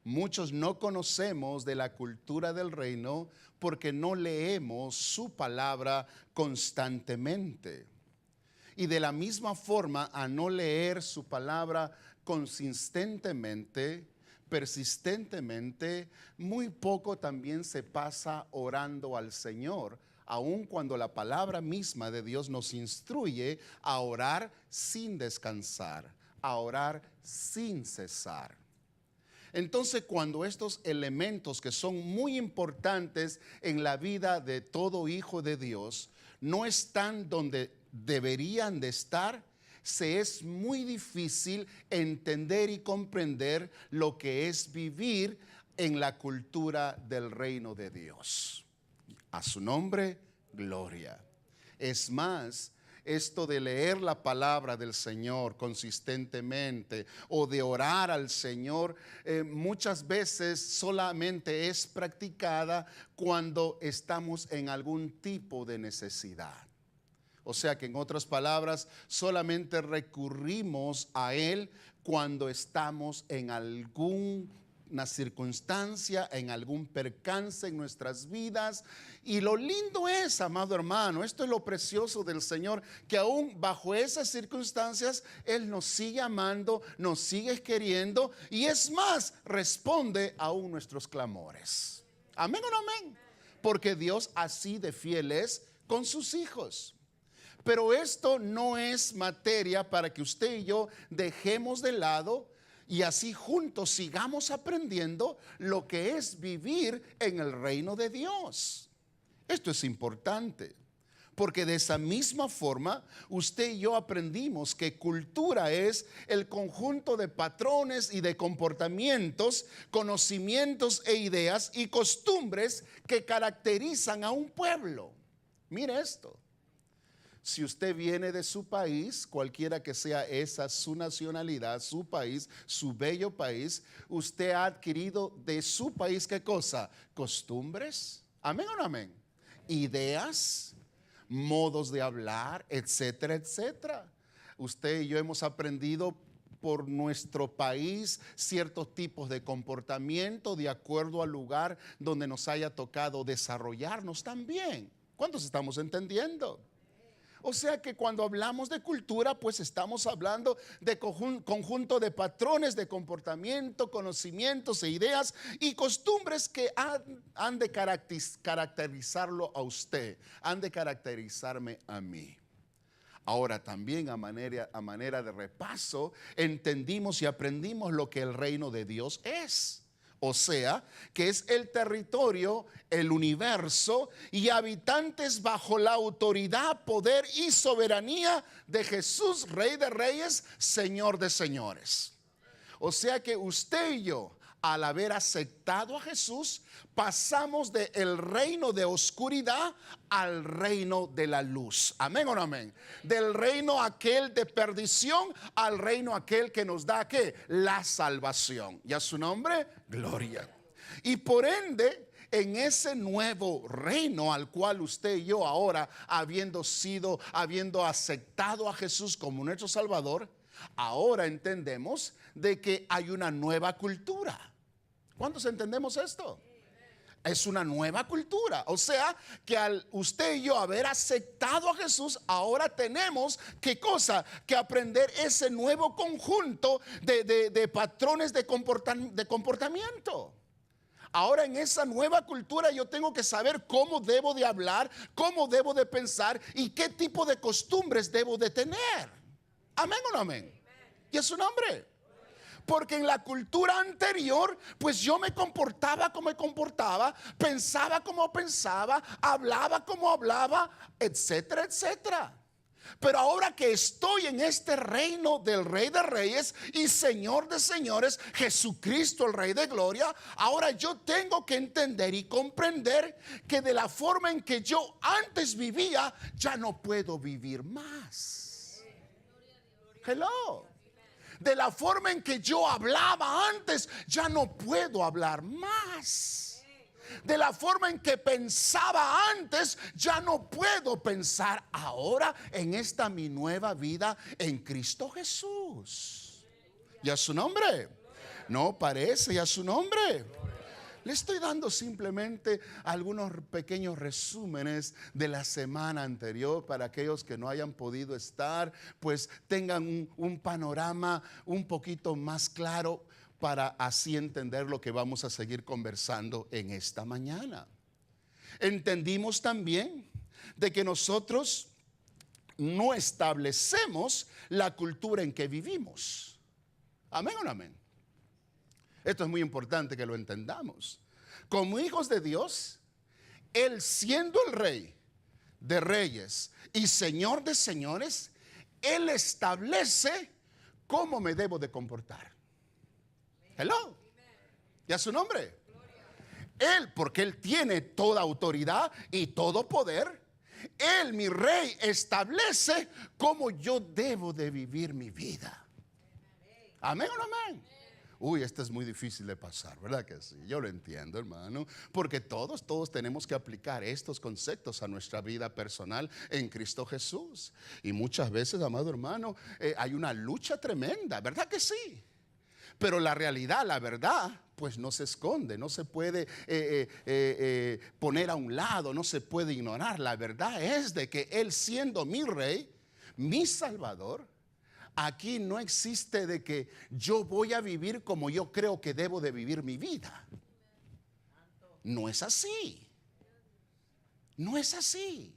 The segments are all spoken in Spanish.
Muchos no conocemos de la cultura del reino porque no leemos su palabra constantemente. Y de la misma forma, a no leer su palabra consistentemente, persistentemente, muy poco también se pasa orando al Señor, aun cuando la palabra misma de Dios nos instruye a orar sin descansar, a orar sin cesar. Entonces, cuando estos elementos que son muy importantes en la vida de todo hijo de Dios no están donde deberían de estar, se es muy difícil entender y comprender lo que es vivir en la cultura del reino de Dios. A su nombre, gloria. Es más, esto de leer la palabra del Señor consistentemente o de orar al Señor, muchas veces solamente es practicada cuando estamos en algún tipo de necesidad. O sea que en otras palabras, solamente recurrimos a Él cuando estamos en alguna circunstancia, en algún percance en nuestras vidas. Y lo lindo es, amado hermano, esto es lo precioso del Señor, que aún bajo esas circunstancias Él nos sigue amando, nos sigue queriendo y es más, responde aún nuestros clamores. Amén o no amén. Porque Dios así de fiel es con sus hijos. Pero esto no es materia para que usted y yo dejemos de lado y así juntos sigamos aprendiendo lo que es vivir en el reino de Dios. Esto es importante, porque de esa misma forma usted y yo aprendimos que cultura es el conjunto de patrones y de comportamientos, conocimientos e ideas y costumbres que caracterizan a un pueblo. Mire esto. Si usted viene de su país, cualquiera que sea esa su nacionalidad, su país, su bello país, usted ha adquirido de su país, ¿qué cosa? Costumbres, amén o no amén, ideas, modos de hablar, etcétera, etcétera. Usted y yo hemos aprendido por nuestro país ciertos tipos de comportamiento de acuerdo al lugar donde nos haya tocado desarrollarnos también. ¿Cuántos estamos entendiendo? O sea que cuando hablamos de cultura, pues estamos hablando de conjunto de patrones de comportamiento, conocimientos e ideas y costumbres que han de caracterizarlo a usted, han de caracterizarme a mí. Ahora también a manera de repaso, entendimos y aprendimos lo que el reino de Dios es. O sea, que es el territorio, el universo y habitantes bajo la autoridad, poder y soberanía de Jesús, Rey de Reyes, Señor de Señores. O sea que usted y yo, al haber aceptado a Jesús, pasamos del reino de oscuridad al reino de la luz. Amén o no amén. Del reino aquel de perdición al reino aquel que nos da ¿qué? La salvación. Y a su nombre, gloria. Y por ende, en ese nuevo reino al cual usted y yo ahora, habiendo aceptado a Jesús como nuestro Salvador, ahora entendemos de que hay una nueva cultura. ¿Cuántos entendemos esto? Es una nueva cultura. O sea, que al usted y yo haber aceptado a Jesús, ahora tenemos, ¿qué cosa? Que aprender ese nuevo conjunto de patrones de comportamiento. Ahora en esa nueva cultura yo tengo que saber cómo debo de hablar, cómo debo de pensar y qué tipo de costumbres debo de tener. Amén o no amén. Y es su nombre. Porque en la cultura anterior, pues yo me comportaba como me comportaba, pensaba como pensaba, hablaba como hablaba, etcétera, etcétera. Pero ahora que estoy en este reino del Rey de Reyes y Señor de Señores, Jesucristo el Rey de Gloria, ahora yo tengo que entender y comprender que de la forma en que yo antes vivía, ya no puedo vivir más. Hello. De la forma en que yo hablaba antes, ya no puedo hablar más. De la forma en que pensaba antes, ya no puedo pensar ahora en esta mi nueva vida en Cristo Jesús. Y a su nombre. No parece, y a su nombre. Le estoy dando simplemente algunos pequeños resúmenes de la semana anterior para aquellos que no hayan podido estar, pues tengan un panorama un poquito más claro para así entender lo que vamos a seguir conversando en esta mañana. Entendimos también de que nosotros no establecemos la cultura en que vivimos. Amén o no amén. Esto es muy importante que lo entendamos. Como hijos de Dios, Él siendo el Rey de reyes y Señor de señores, Él establece cómo me debo de comportar. Hello. ¿Y a su nombre? Él, porque Él tiene toda autoridad y todo poder, Él, mi Rey, establece cómo yo debo de vivir mi vida. Amén o no amén. Uy, esto es muy difícil de pasar, ¿verdad que sí? Yo lo entiendo, hermano, porque todos tenemos que aplicar estos conceptos a nuestra vida personal en Cristo Jesús. Y muchas veces, amado hermano, hay una lucha tremenda, ¿verdad que sí? Pero la realidad, la verdad, pues no se esconde, no se puede poner a un lado, no se puede ignorar. La verdad es de que Él siendo mi Rey, mi Salvador, aquí no existe de que yo voy a vivir como yo creo que debo de vivir mi vida. No es así. No es así.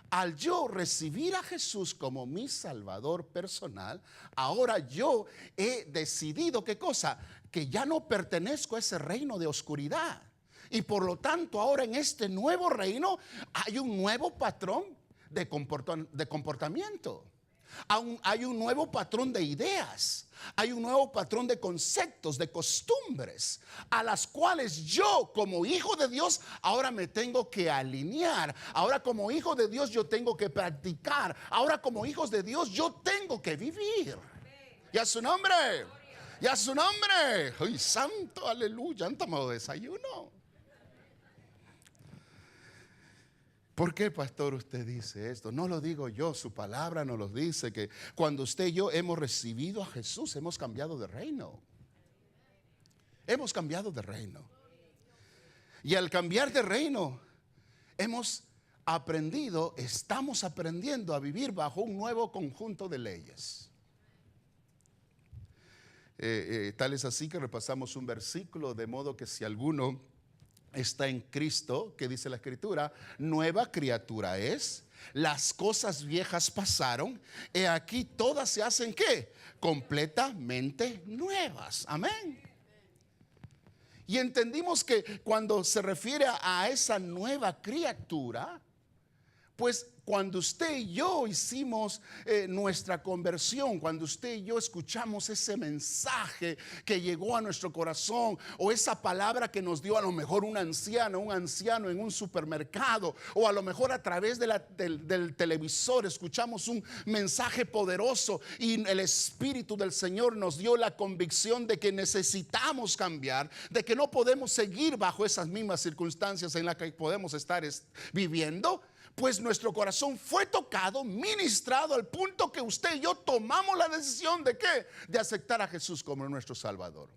Al yo recibir a Jesús como mi Salvador personal, ahora yo he decidido, ¿qué cosa? Que ya no pertenezco a ese reino de oscuridad. Y por lo tanto ahora en este nuevo reino hay un nuevo patrón de comportamiento. Hay un nuevo patrón de ideas, hay un nuevo patrón de conceptos, de costumbres, a las cuales yo como hijo de Dios ahora me tengo que alinear. Ahora como hijo de Dios yo tengo que practicar. Ahora como hijos de Dios yo tengo que vivir. Y a su nombre, y a su nombre. ¡Ay, santo, aleluya! Han tomado desayuno. ¿Por qué, pastor, usted dice esto? No lo digo yo, su palabra nos lo dice, que cuando usted y yo hemos recibido a Jesús, hemos cambiado de reino. Hemos cambiado de reino. Y al cambiar de reino, estamos aprendiendo a vivir bajo un nuevo conjunto de leyes. Tal es así que repasamos un versículo, de modo que si alguno está en Cristo, que dice la Escritura, nueva criatura es, las cosas viejas pasaron, y aquí todas se hacen ¿qué? Completamente nuevas. Amén. Y entendimos que cuando se refiere a esa nueva criatura, pues cuando usted y yo hicimos nuestra conversión, cuando usted y yo escuchamos ese mensaje que llegó a nuestro corazón, o esa palabra que nos dio a lo mejor un anciano en un supermercado, o a lo mejor a través del televisor escuchamos un mensaje poderoso y el Espíritu del Señor nos dio la convicción de que necesitamos cambiar, de que no podemos seguir bajo esas mismas circunstancias en las que podemos estar viviendo. Pues nuestro corazón fue tocado, ministrado, al punto que usted y yo tomamos la decisión de ¿qué? De aceptar a Jesús como nuestro Salvador.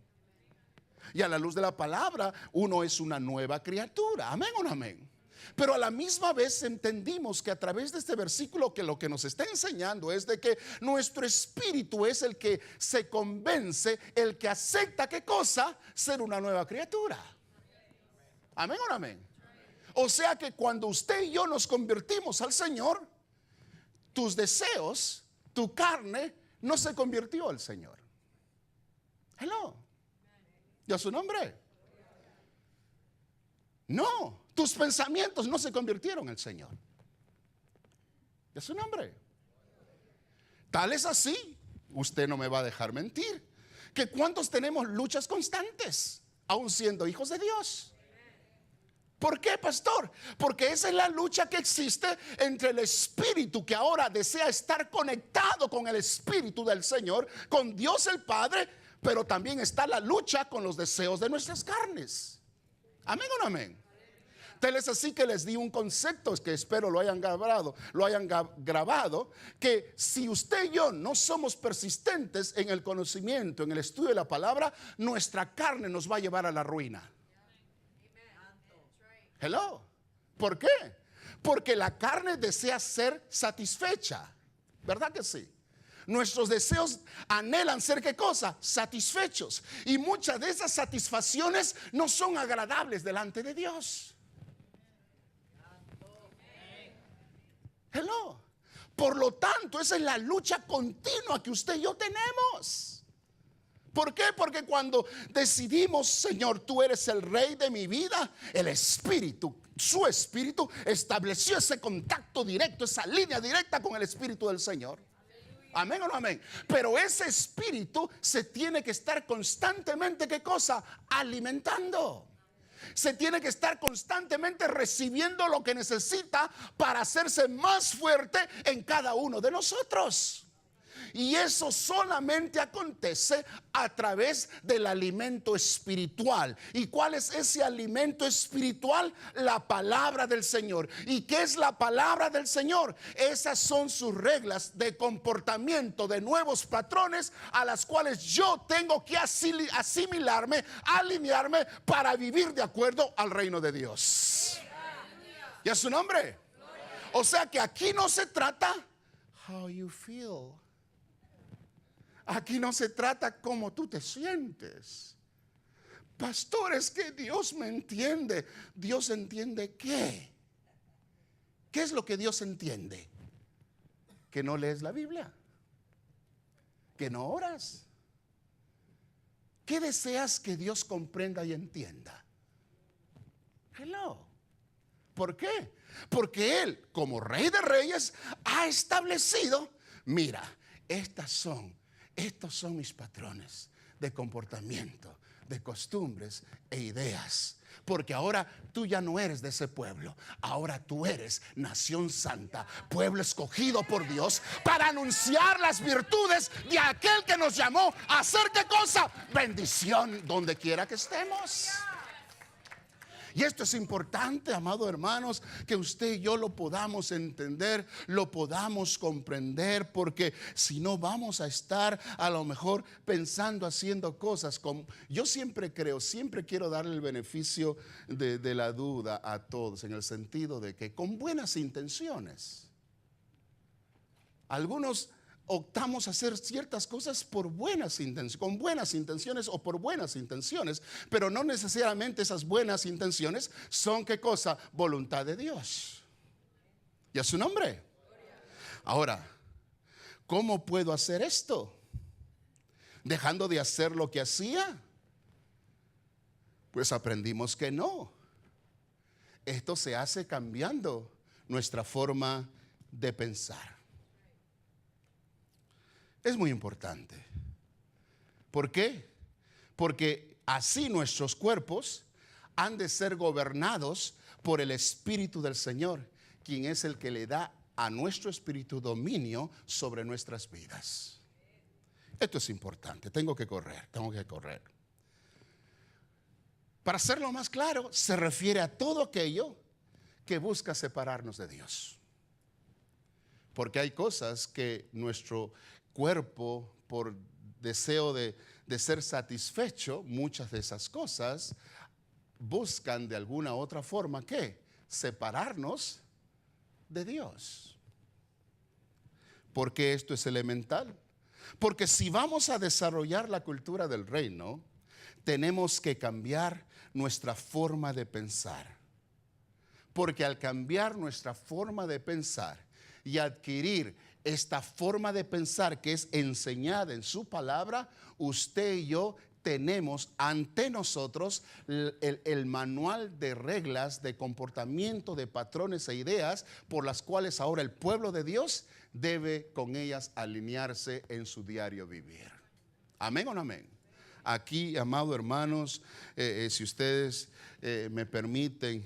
Y a la luz de la palabra, uno es una nueva criatura. Amén o no amén. Pero a la misma vez entendimos que a través de este versículo, que lo que nos está enseñando es de que nuestro espíritu es el que se convence, el que acepta ¿qué cosa? Ser una nueva criatura. Amén o no amén. O sea que cuando usted y yo nos convertimos al Señor, tus deseos, tu carne, no se convirtió al Señor. Hello. ¿Y a su nombre? No, tus pensamientos no se convirtieron al Señor. ¿Y a su nombre? Tal es así, usted no me va a dejar mentir, que cuántos tenemos luchas constantes, aun siendo hijos de Dios. ¿Por qué, pastor? Porque esa es la lucha que existe entre el espíritu que ahora desea estar conectado con el espíritu del Señor, con Dios el Padre, pero también está la lucha con los deseos de nuestras carnes. Amén o no amén. Tal es así que les di un concepto que espero lo hayan grabado, que si usted y yo no somos persistentes en el conocimiento, en el estudio de la palabra, nuestra carne nos va a llevar a la ruina. Hello. ¿Por qué? Porque la carne desea ser satisfecha. ¿Verdad que sí? Nuestros deseos anhelan ser ¿qué cosa? Satisfechos. Y muchas de esas satisfacciones no son agradables delante de Dios. Hello. Por lo tanto, esa es la lucha continua que usted y yo tenemos. ¿Por qué? Porque cuando decidimos, Señor, tú eres el rey de mi vida, el Espíritu, su Espíritu estableció ese contacto directo, esa línea directa con el Espíritu del Señor. Amén o no amén. Pero ese espíritu se tiene que estar constantemente, ¿qué cosa? Alimentando. Se tiene que estar constantemente recibiendo lo que necesita para hacerse más fuerte en cada uno de nosotros. Y eso solamente acontece a través del alimento espiritual. ¿Y cuál es ese alimento espiritual? La palabra del Señor. ¿Y qué es la palabra del Señor? Esas son sus reglas de comportamiento, de nuevos patrones a las cuales yo tengo que asimilarme, alinearme para vivir de acuerdo al reino de Dios. ¿Y a su nombre? O sea que aquí no se trata how you feel. Aquí no se trata cómo tú te sientes. Pastor, es que Dios me entiende. ¿Dios entiende qué? ¿Qué es lo que Dios entiende? Que no lees la Biblia, que no oras. ¿Qué deseas que Dios comprenda y entienda? Hello. ¿Por qué? Porque Él, como Rey de Reyes, ha establecido, mira, estos son mis patrones de comportamiento, de costumbres e ideas. Porque ahora tú ya no eres de ese pueblo. Ahora tú eres nación santa, pueblo escogido por Dios para anunciar las virtudes de aquel que nos llamó a hacer ¿qué cosa? Bendición donde quiera que estemos. Y esto es importante, amados hermanos, que usted y yo lo podamos entender, lo podamos comprender, porque si no vamos a estar a lo mejor pensando, haciendo cosas como yo siempre creo, siempre quiero darle el beneficio de la duda a todos, en el sentido de que con buenas intenciones, algunos optamos a hacer ciertas cosas por buenas intenciones, con buenas intenciones o por buenas intenciones, pero no necesariamente esas buenas intenciones son ¿qué cosa? Voluntad de Dios. ¿Y a su nombre? Ahora, ¿cómo puedo hacer esto? ¿Dejando de hacer lo que hacía? Pues aprendimos que no. Esto se hace cambiando nuestra forma de pensar. Es muy importante. ¿Por qué? Porque así nuestros cuerpos han de ser gobernados por el Espíritu del Señor, quien es el que le da a nuestro espíritu dominio sobre nuestras vidas. Esto es importante. Tengo que correr. Para hacerlo más claro, se refiere a todo aquello que busca separarnos de Dios. Porque hay cosas que nuestro cuerpo, por deseo de ser satisfecho, muchas de esas cosas buscan de alguna u otra forma ¿qué? Separarnos de Dios. ¿Por qué esto es elemental? Porque si vamos a desarrollar la cultura del reino, tenemos que cambiar nuestra forma de pensar. Porque al cambiar nuestra forma de pensar y adquirir esta forma de pensar que es enseñada en su palabra, usted y yo tenemos ante nosotros el manual de reglas, de comportamiento, de patrones e ideas por las cuales ahora el pueblo de Dios debe con ellas alinearse en su diario vivir. ¿Amén o no amén? Aquí, amados hermanos, si ustedes me permiten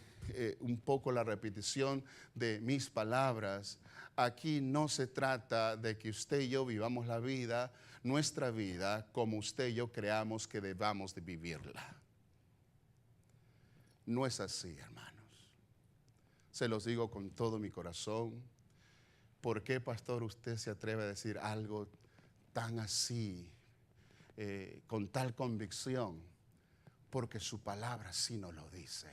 un poco la repetición de mis palabras, aquí no se trata de que usted y yo vivamos la vida, nuestra vida, como usted y yo creamos que debamos de vivirla. No es así, hermanos. Se los digo con todo mi corazón. ¿Por qué, pastor, usted se atreve a decir algo tan así, con tal convicción? Porque su palabra sí nos lo dice.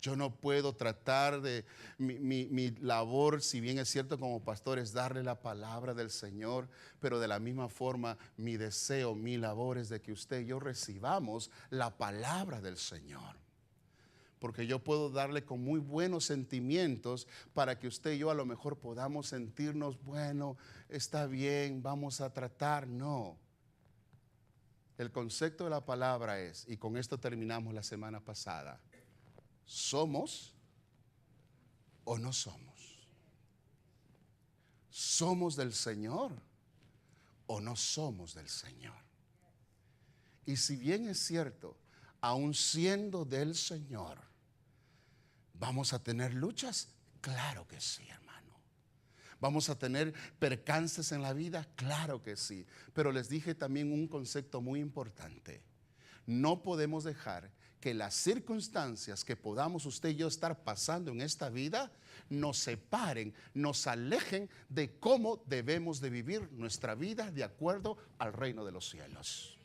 Yo no puedo tratar de, mi labor, si bien es cierto como pastor, es darle la palabra del Señor, pero de la misma forma mi deseo, mi labor es de que usted y yo recibamos la palabra del Señor. Porque yo puedo darle con muy buenos sentimientos para que usted y yo a lo mejor podamos sentirnos, bueno, está bien, vamos a tratar. No. El concepto de la palabra es, y con esto terminamos la semana pasada, ¿somos o no somos? ¿Somos del Señor o no somos del Señor? Y si bien es cierto, aun siendo del Señor, ¿vamos a tener luchas? Claro que sí, hermano. ¿Vamos a tener percances en la vida? Claro que sí. Pero les dije también un concepto muy importante. No podemos dejar que las circunstancias que podamos usted y yo estar pasando en esta vida nos separen, nos alejen de cómo debemos de vivir nuestra vida de acuerdo al reino de los cielos.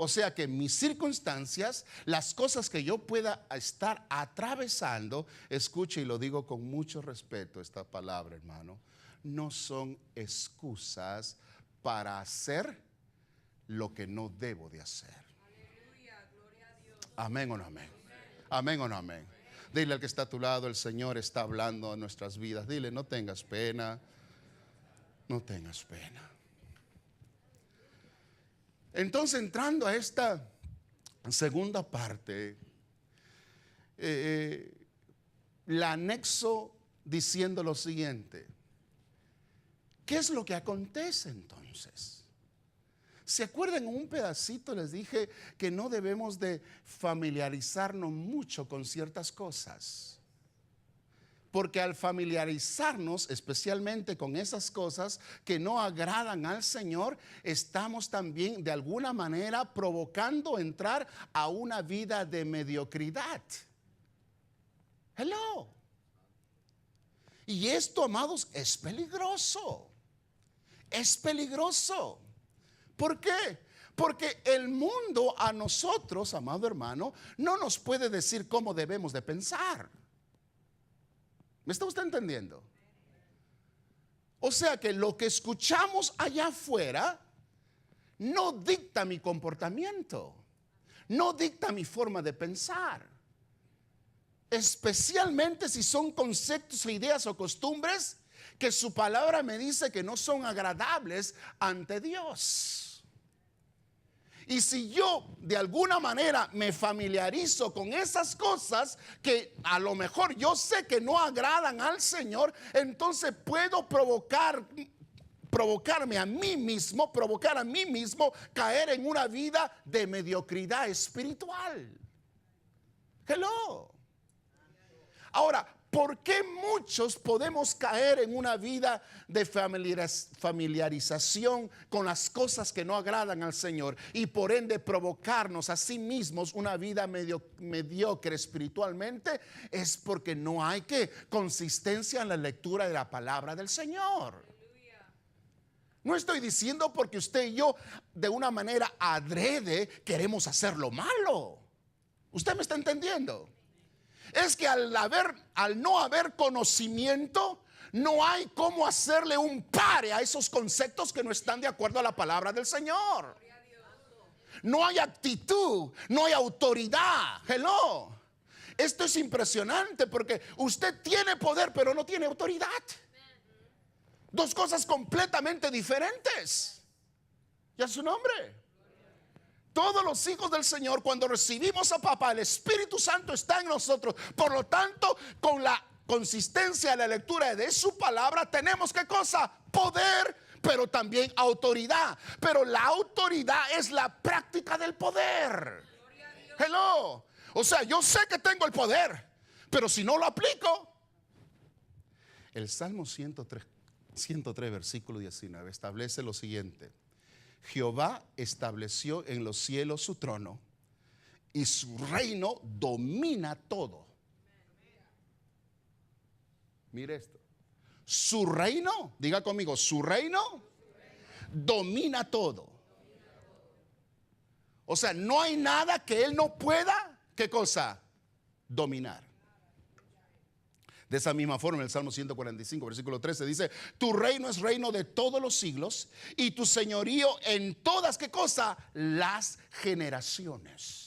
O sea que mis circunstancias, las cosas que yo pueda estar atravesando, escuche y lo digo con mucho respeto esta palabra, hermano, no son excusas para hacer lo que no debo de hacer. Amén o no amén. Amén o no amén. Dile al que está a tu lado, el Señor está hablando a nuestras vidas. Dile, no tengas pena, no tengas pena. Entonces, entrando a esta segunda parte, la anexo diciendo lo siguiente. ¿Qué es lo que acontece entonces? ¿Se acuerdan? En un pedacito les dije que no debemos de familiarizarnos mucho con ciertas cosas. Porque al familiarizarnos especialmente con esas cosas que no agradan al Señor, estamos también de alguna manera provocando entrar a una vida de mediocridad. Hello. Y esto, amados, es peligroso. Es peligroso. ¿Por qué? Porque el mundo a nosotros, amado hermano, no nos puede decir cómo debemos de pensar. ¿Me está usted entendiendo? O sea que lo que escuchamos allá afuera no dicta mi comportamiento, no dicta mi forma de pensar. Especialmente si son conceptos, ideas o costumbres que su palabra me dice que no son agradables ante Dios. Y si yo de alguna manera me familiarizo con esas cosas que a lo mejor yo sé que no agradan al Señor, entonces puedo provocarme a mí mismo, provocar a mí mismo caer en una vida de mediocridad espiritual. Hello. Ahora, ¿por qué muchos podemos caer en una vida de familiarización con las cosas que no agradan al Señor y por ende provocarnos a sí mismos una vida mediocre espiritualmente? Es porque no hay consistencia en la lectura de la palabra del Señor. No estoy diciendo porque usted y yo de una manera adrede queremos hacer lo malo. ¿Usted me está entendiendo? Es que al no haber conocimiento, no hay cómo hacerle un pare a esos conceptos que no están de acuerdo a la palabra del Señor. No hay actitud, no hay autoridad. Hello. Esto es impresionante porque usted tiene poder pero no tiene autoridad. Dos cosas completamente diferentes. ¿Ya su nombre? Todos los hijos del Señor, cuando recibimos a papá, el Espíritu Santo está en nosotros. Por lo tanto, con la consistencia de la lectura de su palabra, tenemos ¿qué cosa? Poder, pero también autoridad. Pero la autoridad es la práctica del poder. Hello. O sea, yo sé que tengo el poder, pero si no lo aplico. El Salmo 103 versículo 19 establece lo siguiente. Jehová estableció en los cielos su trono y su reino domina todo. Mire esto. Su reino, diga conmigo, su reino domina todo. O sea, no hay nada que Él no pueda, ¿qué cosa? Dominar. De esa misma forma, en el Salmo 145, versículo 13 dice: tu reino es reino de todos los siglos y tu señorío en todas, ¿qué cosa? Las generaciones.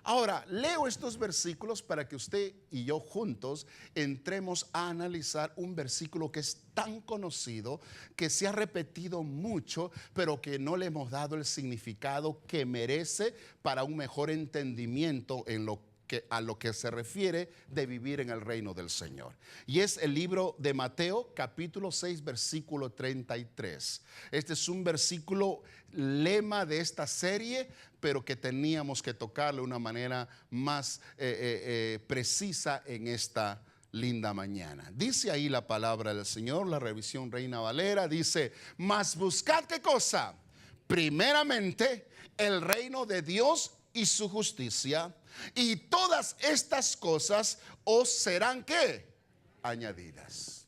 Ahora, leo estos versículos para que usted y yo juntos entremos a analizar un versículo que es tan conocido, que se ha repetido mucho, pero que no le hemos dado el significado que merece para un mejor entendimiento a lo que se refiere de vivir en el reino del Señor. Y es el libro de Mateo, capítulo 6, versículo 33. Este es un versículo lema de esta serie, pero que teníamos que tocarlo de una manera más precisa en esta linda mañana. Dice ahí la palabra del Señor, la revisión Reina Valera, dice: mas buscad, ¿qué cosa? Primeramente el reino de Dios y su justicia, y todas estas cosas os serán, ¿qué? Añadidas.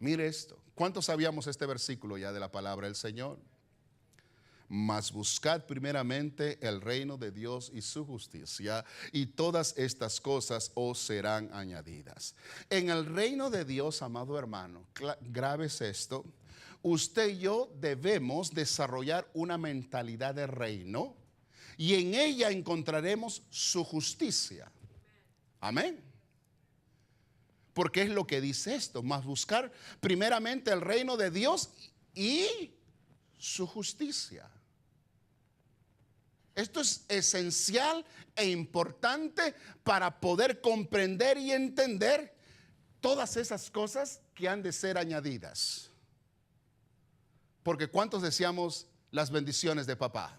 Mire esto. ¿Cuántos sabíamos este versículo ya de la palabra del Señor? Mas buscad primeramente el reino de Dios y su justicia, y todas estas cosas os serán añadidas. En el reino de Dios, amado hermano, grabes esto. Usted y yo debemos desarrollar una mentalidad de reino, y en ella encontraremos su justicia. Amén. Porque es lo que dice esto: mas buscar primeramente el reino de Dios y su justicia. Esto es esencial e importante para poder comprender y entender todas esas cosas que han de ser añadidas. Porque ¿cuántos deseamos las bendiciones de papá?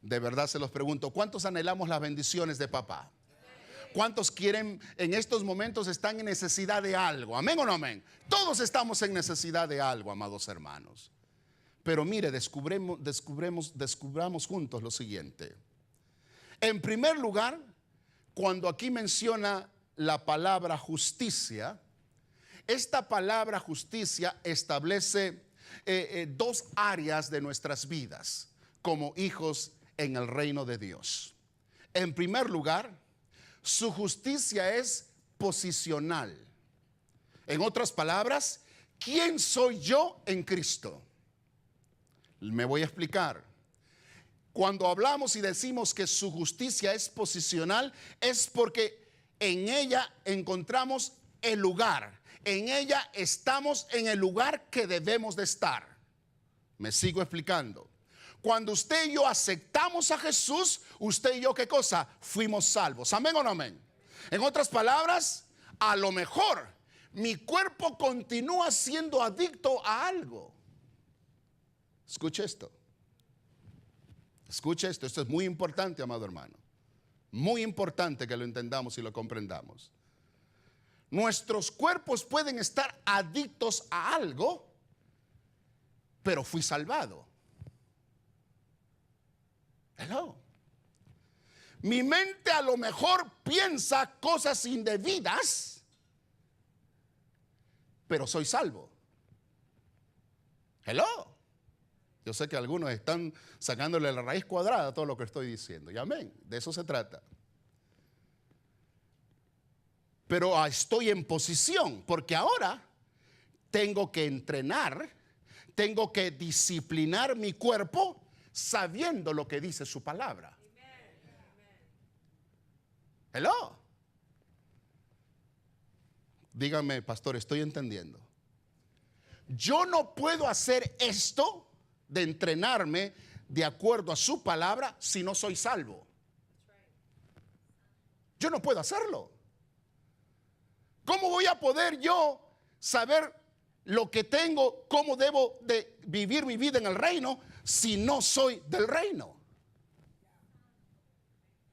De verdad se los pregunto, ¿cuántos anhelamos las bendiciones de papá? ¿Cuántos quieren, en estos momentos están en necesidad de algo? ¿Amén o no amén? Todos estamos en necesidad de algo, amados hermanos. Pero mire, descubramos juntos lo siguiente. En primer lugar, cuando aquí menciona la palabra justicia, esta palabra justicia establece dos áreas de nuestras vidas como hijos en el reino de Dios. En primer lugar, su justicia es posicional. En otras palabras, ¿quién soy yo en Cristo? Me voy a explicar. Cuando hablamos y decimos que su justicia es posicional, es porque en ella encontramos el lugar. En ella estamos en el lugar que debemos de estar. Me sigo explicando. Cuando usted y yo aceptamos a Jesús, usted y yo, ¿qué cosa? Fuimos salvos. ¿Amén o no amén? En otras palabras, a lo mejor mi cuerpo continúa siendo adicto a algo. Escuche esto. Escuche esto. Esto es muy importante, amado hermano. Muy importante que lo entendamos y lo comprendamos. Nuestros cuerpos pueden estar adictos a algo, pero fui salvado. Hello. Mi mente a lo mejor piensa cosas indebidas, pero soy salvo. Hello. Yo sé que algunos están sacándole la raíz cuadrada a todo lo que estoy diciendo. Y amén, de eso se trata. Pero estoy en posición, porque ahora tengo que entrenar, tengo que disciplinar mi cuerpo sabiendo lo que dice su palabra. Hello. Dígame, pastor, estoy entendiendo. Yo no puedo hacer esto de entrenarme de acuerdo a su palabra si no soy salvo. Yo no puedo hacerlo. ¿Cómo voy a poder yo saber lo que tengo, cómo debo de vivir mi vida en el reino si no soy del reino?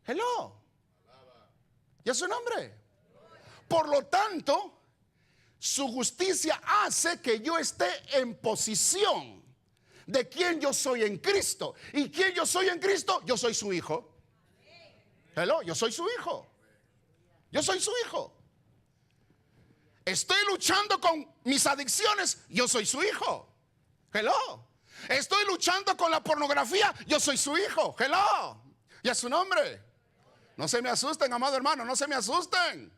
Hello. ¿Y es su nombre? Por lo tanto, su justicia hace que yo esté en posición de quién yo soy en Cristo. ¿Y quién yo soy en Cristo? Yo soy su hijo. Hello, yo soy su hijo. Yo soy su hijo. Estoy luchando con mis adicciones, yo soy su hijo. Hello. Estoy luchando con la pornografía, yo soy su hijo. Hello. Y a su nombre. No se me asusten, amado hermano, no se me asusten.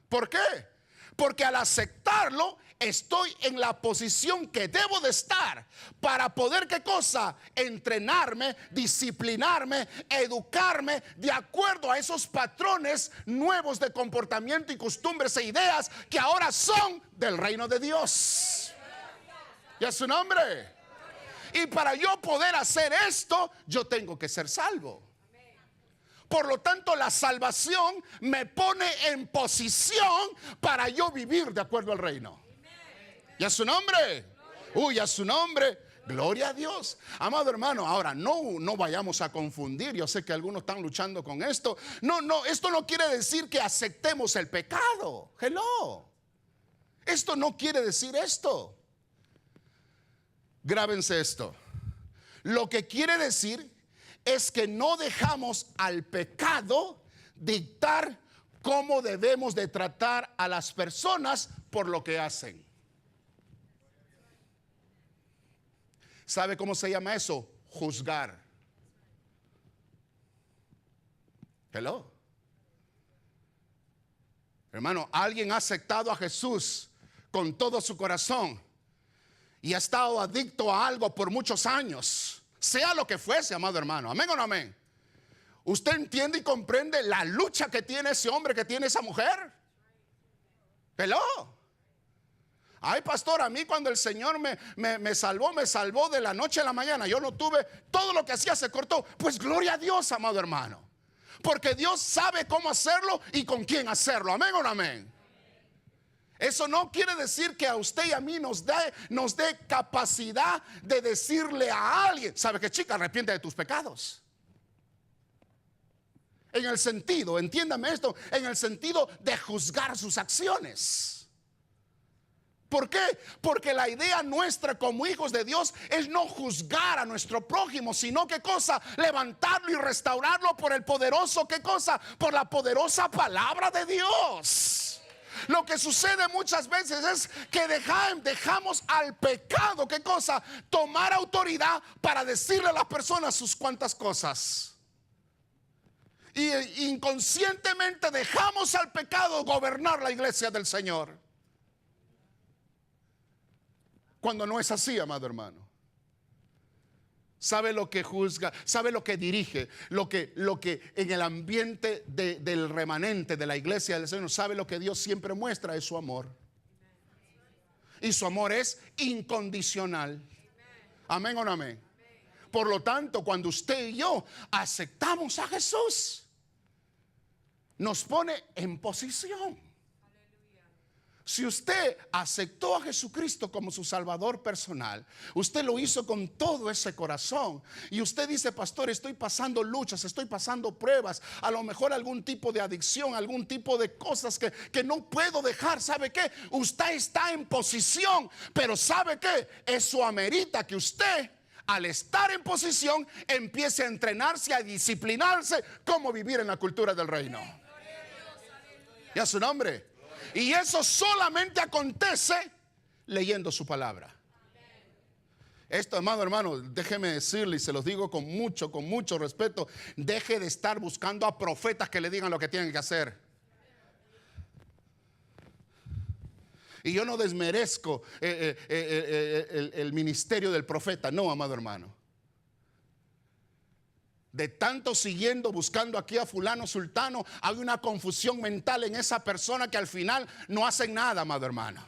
¿Por qué? Porque al aceptarlo, estoy en la posición que debo de estar para poder, ¿qué cosa? Entrenarme, disciplinarme, educarme de acuerdo a esos patrones nuevos de comportamiento y costumbres e ideas que ahora son del reino de Dios. ¿Y a su nombre? Y para yo poder hacer esto, yo tengo que ser salvo. Por lo tanto, la salvación me pone en posición para yo vivir de acuerdo al reino. ¿Y a su nombre? Uy, a su nombre. Gloria a Dios. Amado hermano, ahora no vayamos a confundir. Yo sé que algunos están luchando con esto. No, esto no quiere decir que aceptemos el pecado. Hello. Esto no quiere decir esto. Grábense esto. Lo que quiere decir es que no dejamos al pecado dictar cómo debemos de tratar a las personas por lo que hacen. ¿Sabe cómo se llama eso? Juzgar. Hello. Hermano, alguien ha aceptado a Jesús con todo su corazón y ha estado adicto a algo por muchos años. Sea lo que fuese, amado hermano. Amén o no amén. ¿Usted entiende y comprende la lucha que tiene ese hombre, que tiene esa mujer? Hello. Ay, pastor, a mí cuando el Señor me salvó de la noche a la mañana. Yo no tuve, todo lo que hacía se cortó. Pues gloria a Dios, amado hermano. Porque Dios sabe cómo hacerlo y con quién hacerlo. Amén o no amén. Eso no quiere decir que a usted y a mí nos dé capacidad de decirle a alguien, ¿sabe qué, chica? Arrepiente de tus pecados. En el sentido, entiéndame esto, en el sentido de juzgar sus acciones. ¿Por qué? Porque la idea nuestra como hijos de Dios es no juzgar a nuestro prójimo, sino ¿qué cosa? Levantarlo y restaurarlo por el poderoso, ¿qué cosa? Por la poderosa palabra de Dios. Lo que sucede muchas veces es que dejamos al pecado, ¿qué cosa? Tomar autoridad para decirle a las personas sus cuantas cosas. Y inconscientemente dejamos al pecado gobernar la iglesia del Señor. Cuando no es así, amado hermano. Sabe lo que juzga, sabe lo que dirige, lo que en el ambiente del remanente de la iglesia del Señor, sabe lo que Dios siempre muestra es su amor. Y su amor es incondicional. Amén o no amén. Por lo tanto, cuando usted y yo aceptamos a Jesús, nos pone en posición. Si usted aceptó a Jesucristo como su Salvador personal, usted lo hizo con todo ese corazón, y usted dice, pastor, estoy pasando luchas, estoy pasando pruebas, a lo mejor algún tipo de adicción, algún tipo de cosas que no puedo dejar. ¿Sabe qué? Usted está en posición, pero ¿sabe qué? Eso amerita que usted, al estar en posición, empiece a entrenarse, a disciplinarse cómo vivir en la cultura del reino. Y a su nombre. Y eso solamente acontece leyendo su palabra. Esto, amado hermano, déjeme decirle, y se los digo con mucho respeto, deje de estar buscando a profetas que le digan lo que tienen que hacer. Y yo no desmerezco el ministerio del profeta, no, amado hermano. De tanto siguiendo, buscando aquí a fulano, sultano, hay una confusión mental en esa persona que al final no hacen nada, amado hermano.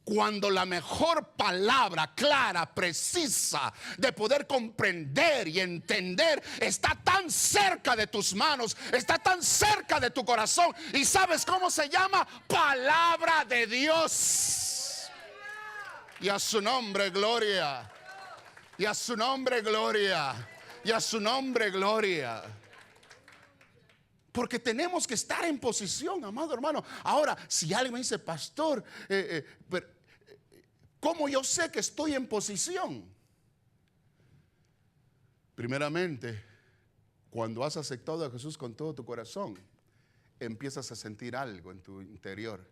Cuando la mejor palabra clara, precisa, de poder comprender y entender, está tan cerca de tus manos, está tan cerca de tu corazón. ¿Y sabes cómo se llama? Palabra de Dios. Y a su nombre, gloria. Y a su nombre, gloria. Y a su nombre, gloria. Porque tenemos que estar en posición, amado hermano. Ahora, si alguien me dice, pastor, ¿cómo yo sé que estoy en posición? Primeramente, Cuando has aceptado a Jesús con todo tu corazón, empiezas a sentir algo en tu interior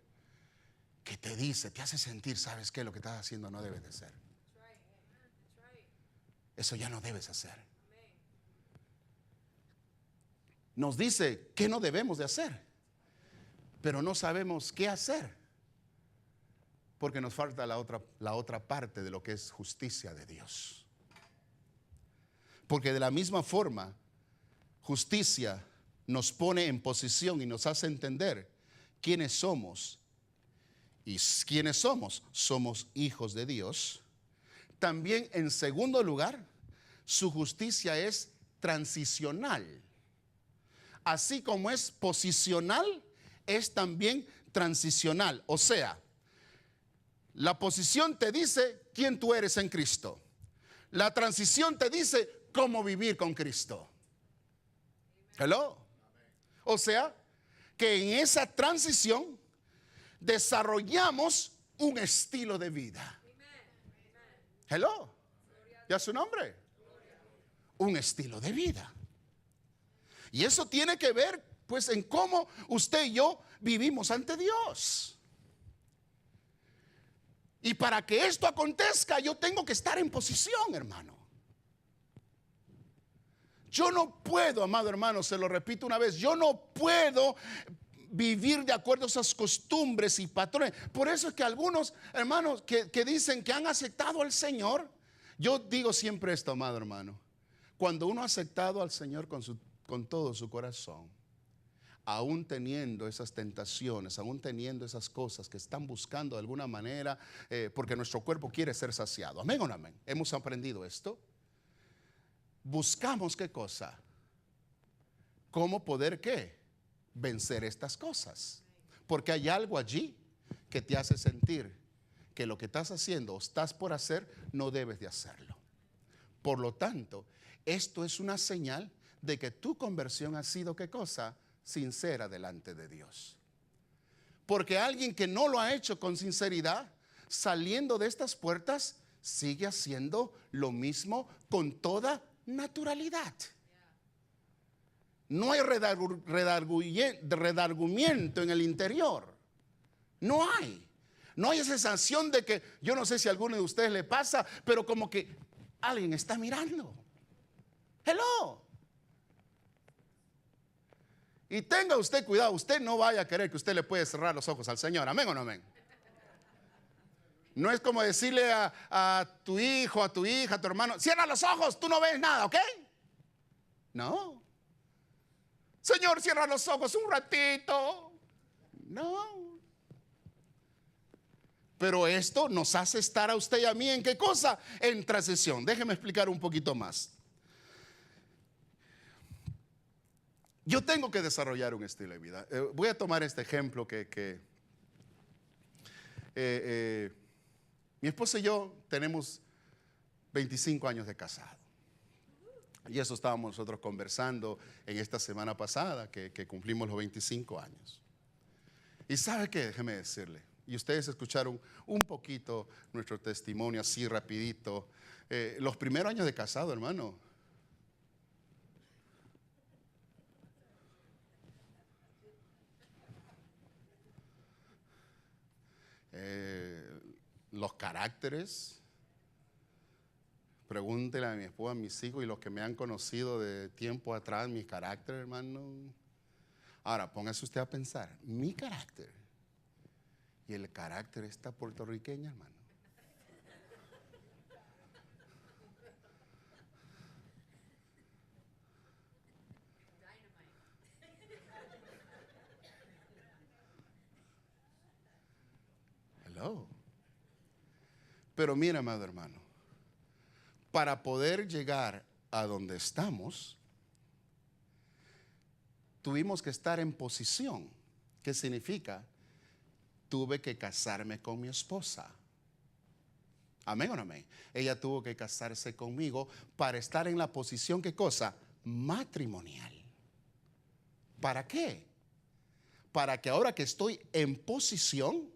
que te dice, te hace sentir, ¿sabes qué? Lo que estás haciendo no debes de hacer. Eso ya no debes hacer. Nos dice qué no debemos de hacer, pero no sabemos qué hacer, porque nos falta la otra parte de lo que es justicia de Dios. Porque de la misma forma, justicia nos pone en posición y nos hace entender quiénes somos. ¿Y quiénes somos? Somos hijos de Dios. También, en segundo lugar, su justicia es transicional. Así como es posicional, es también transicional. O sea, la posición te dice quién tú eres en Cristo. La transición te dice cómo vivir con Cristo. Hello. O sea, que en esa transición desarrollamos un estilo de vida. Hello. ¿Ya su nombre? Un estilo de vida. Y eso tiene que ver, pues, en cómo usted y yo vivimos ante Dios. Y para que esto acontezca, yo tengo que estar en posición, hermano. Yo no puedo, amado hermano, se lo repito una vez, yo no puedo vivir de acuerdo a esas costumbres y patrones. Por eso es que algunos hermanos que dicen que han aceptado al Señor, yo digo siempre esto, amado hermano, cuando uno ha aceptado al Señor con todo su corazón, aún teniendo esas tentaciones, aún teniendo esas cosas que están buscando de alguna manera, porque nuestro cuerpo quiere ser saciado. Amén o no amén. Hemos aprendido esto. Buscamos qué cosa, cómo poder qué, vencer estas cosas, porque hay algo allí que te hace sentir que lo que estás haciendo o estás por hacer no debes de hacerlo. Por lo tanto, esto es una señal de que tu conversión ha sido qué cosa, sincera delante de Dios. Porque alguien que no lo ha hecho con sinceridad, saliendo de estas puertas, sigue haciendo lo mismo con toda naturalidad. No hay redargüimiento en el interior. No hay. No hay esa sensación de que, yo no sé si a alguno de ustedes le pasa, pero como que alguien está mirando. Hello. Y tenga usted cuidado, usted no vaya a querer que usted le puede cerrar los ojos al Señor. Amén o no amén. No es como decirle a tu hijo, a tu hija, a tu hermano, cierra los ojos, tú no ves nada, ¿ok? No. Señor, cierra los ojos un ratito. No. Pero esto nos hace estar a usted y a mí en qué cosa, en transición. Déjeme explicar un poquito más. Yo tengo que desarrollar un estilo de vida. Voy a tomar este ejemplo que mi esposa y yo tenemos 25 años de casado. Y eso estábamos nosotros conversando en esta semana pasada, que cumplimos los 25 años. Y ¿sabe qué? Déjeme decirle. Y ustedes escucharon un poquito nuestro testimonio así rapidito. Los primeros años de casado, hermano. Los caracteres. Pregúntele a mi esposa, a mis hijos y los que me han conocido de tiempo atrás, mi carácter, hermano. Ahora, póngase usted a pensar, mi carácter y el carácter de esta puertorriqueña, hermano. Hello. Pero mira, amado hermano, para poder llegar a donde estamos, tuvimos que estar en posición. ¿Qué significa? Tuve que casarme con mi esposa. Amén o no amén. Ella tuvo que casarse conmigo para estar en la posición, ¿qué cosa? Matrimonial. ¿Para qué? Para que ahora que estoy en posición,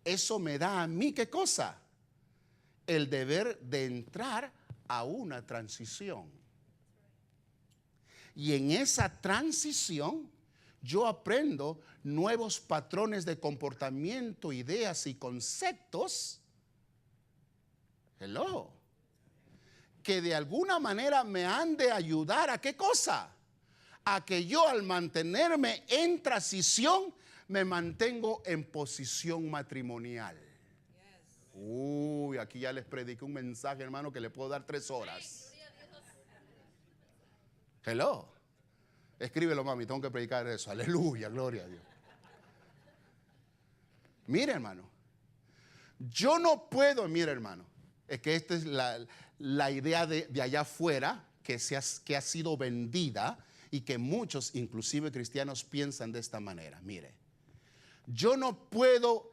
eso me da a mí, ¿qué cosa? El deber de entrar a una transición. Y en esa transición yo aprendo nuevos patrones de comportamiento, ideas y conceptos. Hello. Que de alguna manera me han de ayudar a ¿qué cosa? A que yo al mantenerme en transición me mantengo en posición matrimonial. Uy, aquí ya les prediqué un mensaje, hermano, que le puedo dar 3 horas. Hello. Escríbelo, mami, tengo que predicar eso. Aleluya, gloria a Dios. Mire, hermano, yo no puedo, mire, hermano, es que esta es la idea de allá afuera que ha sido vendida y que muchos, inclusive cristianos, piensan de esta manera. Mire, yo no puedo